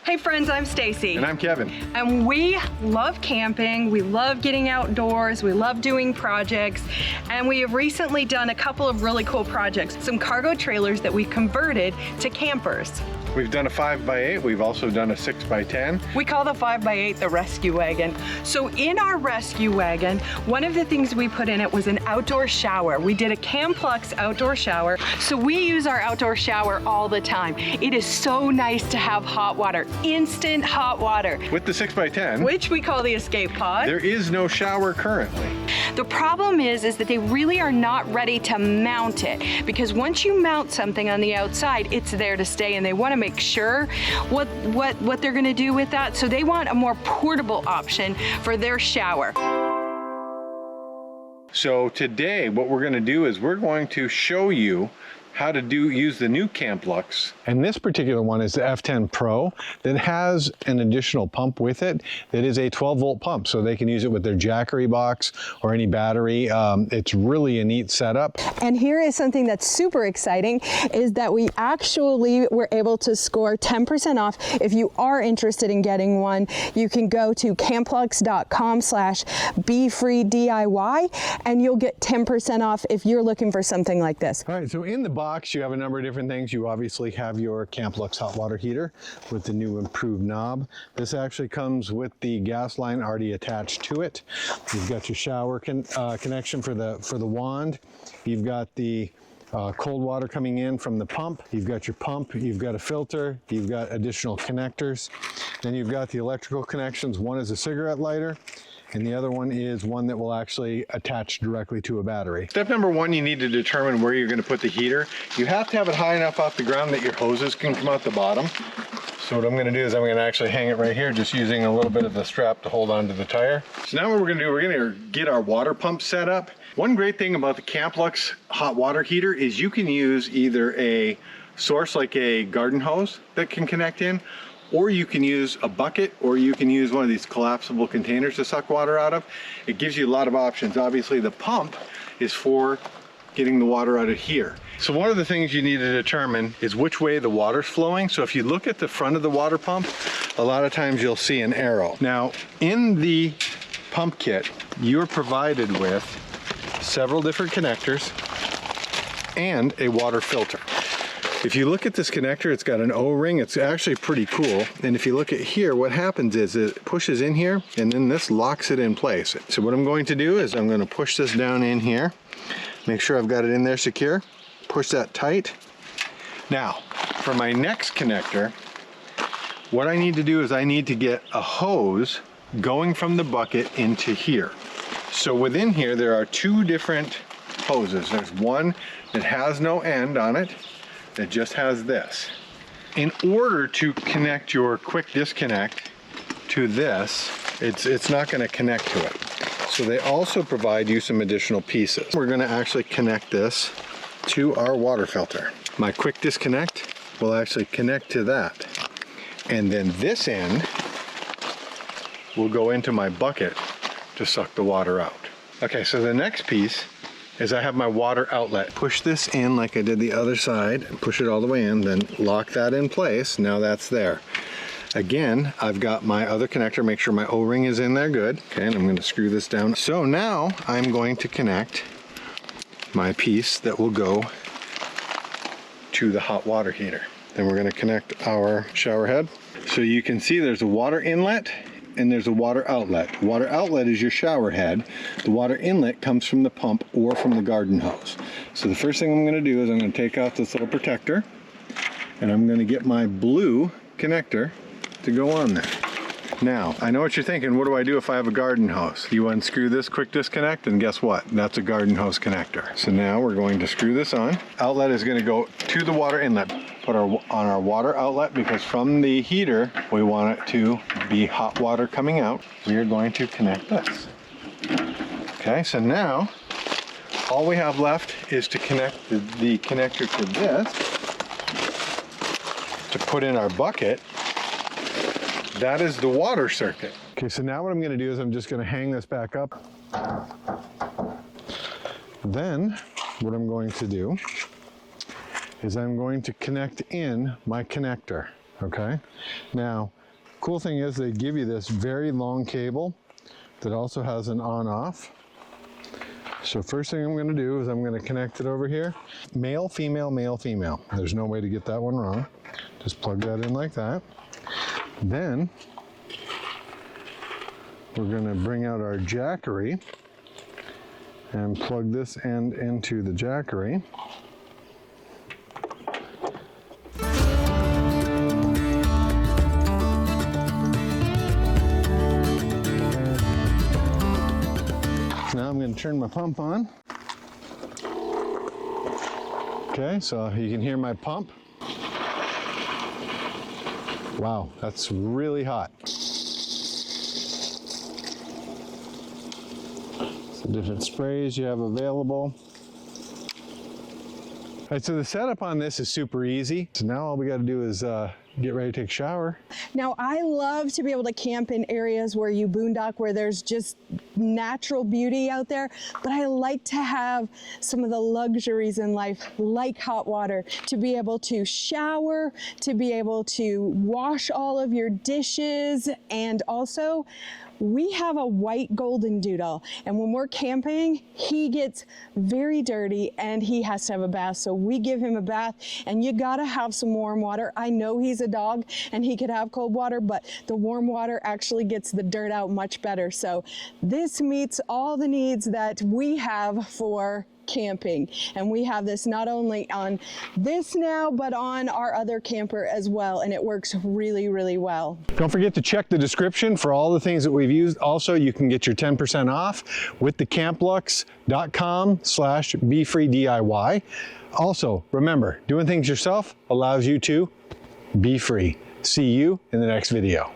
Hey friends, I'm Stacy. And I'm Kevin. And we love camping, we love getting outdoors, we love doing projects, and we have recently done a couple of really cool projects. Some cargo trailers that we converted to campers. We've done a 5x8, we've also done a 6x10. We call the 5x8 the rescue wagon. So in our rescue wagon, one of the things we put in it was an outdoor shower. We did a Camplux outdoor shower. So we use our outdoor shower all the time. It is so nice to have hot water, instant hot water. With the 6x10, which we call the escape pod. There is no shower currently. The problem is that they really are not ready to mount it, because once you mount something on the outside, it's there to stay, and they want to make sure what they're going to do with that. So they want a more portable option for their shower. So today what we're going to do is we're going to show you how to use the new Camplux. And this particular one is the F10 Pro that has an additional pump with it that is a 12-volt pump, so they can use it with their Jackery box or any battery. It's really a neat setup. And here is something that's super exciting, is that we actually were able to score 10% off. If you are interested in getting one, you can go to camplux.com/BeFreeDIY and you'll get 10% off if you're looking for something like this. All right, so in the box you have a number of different things. You obviously have your Camplux hot water heater with the new improved knob. This actually comes with the gas line already attached to it. You've got your shower connection for the wand. You've got the cold water coming in from the pump. You've got your pump, you've got a filter, you've got additional connectors. Then you've got the electrical connections. One is a cigarette lighter, and the other one is one that will actually attach directly to a battery. Step number one, you need to determine where you're going to put the heater. You have to have it high enough off the ground that your hoses can come out the bottom. So what I'm going to do is I'm going to actually hang it right here, just using a little bit of the strap to hold onto the tire. So now what we're going to do, we're going to get our water pump set up. One great thing about the Camplux hot water heater is you can use either a source like a garden hose that can connect in, or you can use a bucket, or you can use one of these collapsible containers to suck water out of. It gives you a lot of options. Obviously the pump is for getting the water out of here. So one of the things you need to determine is which way the water's flowing. So if you look at the front of the water pump, a lot of times you'll see an arrow. Now in the pump kit, you're provided with several different connectors and a water filter. If you look at this connector, it's got an O-ring. It's actually pretty cool. And if you look at here, what happens is it pushes in here and then this locks it in place. So what I'm going to do is I'm going to push this down in here, make sure I've got it in there secure, push that tight. Now, for my next connector, what I need to do is I need to get a hose going from the bucket into here. So within here, there are two different hoses. There's one that has no end on it, that just has this. In order to connect your quick disconnect to this, it's not going to connect to it. So they also provide you some additional pieces. We're going to actually connect this to our water filter. My quick disconnect will actually connect to that. And then this end will go into my bucket to suck the water out. Okay, so the next piece is I have my water outlet. Push this in like I did the other side, push it all the way in, then lock that in place. Now that's there. Again, I've got my other connector, make sure my O-ring is in there good. Okay, and I'm going to screw this down. So now I'm going to connect my piece that will go to the hot water heater. Then we're going to connect our shower head. So you can see there's a water inlet and there's a water outlet. Water outlet is your shower head. The water inlet comes from the pump or from the garden hose. So the first thing I'm going to do is I'm going to take out this little protector and I'm going to get my blue connector to go on there. Now, I know what you're thinking, what do I do if I have a garden hose? You unscrew this quick disconnect and guess what? That's a garden hose connector. So now we're going to screw this on. Outlet is going to go to the water inlet. Put on our water outlet, because from the heater we want it to be hot water coming out. We are going to connect this. Okay, so now all we have left is to connect the connector to this to put in our bucket. That is the water circuit. Okay, so now what I'm going to do is I'm just going to hang this back up. Then what I'm going to do is I'm going to connect in my connector. okay? Now, cool thing is they give you this very long cable that also has an on-off. So first thing I'm gonna do is I'm gonna connect it over here. Male, female, male, female. There's no way to get that one wrong. Just plug that in like that. Then, we're gonna bring out our jackery and plug this end into the jackery. Now I'm going to turn my pump on. Okay, so you can hear my pump. Wow, that's really hot. So different sprays you have available. All right, so the setup on this is super easy. So now all we got to do is get ready to take a shower. Now, I love to be able to camp in areas where you boondock, where there's just natural beauty out there, but I like to have some of the luxuries in life, like hot water, to be able to shower, to be able to wash all of your dishes, and also we have a white golden doodle, and when we're camping, he gets very dirty and he has to have a bath. So we give him a bath, and you gotta have some warm water. I know he's a dog and he could have cold water, but the warm water actually gets the dirt out much better. So this meets all the needs that we have for camping, and we have this not only on this now but on our other camper as well, and it works really, really well. Don't forget to check the description for all the things that we've used. Also, you can get your 10% off with the camplux.com/BeFreeDIY. Also, remember, doing things yourself allows you to be free. See you in the next video.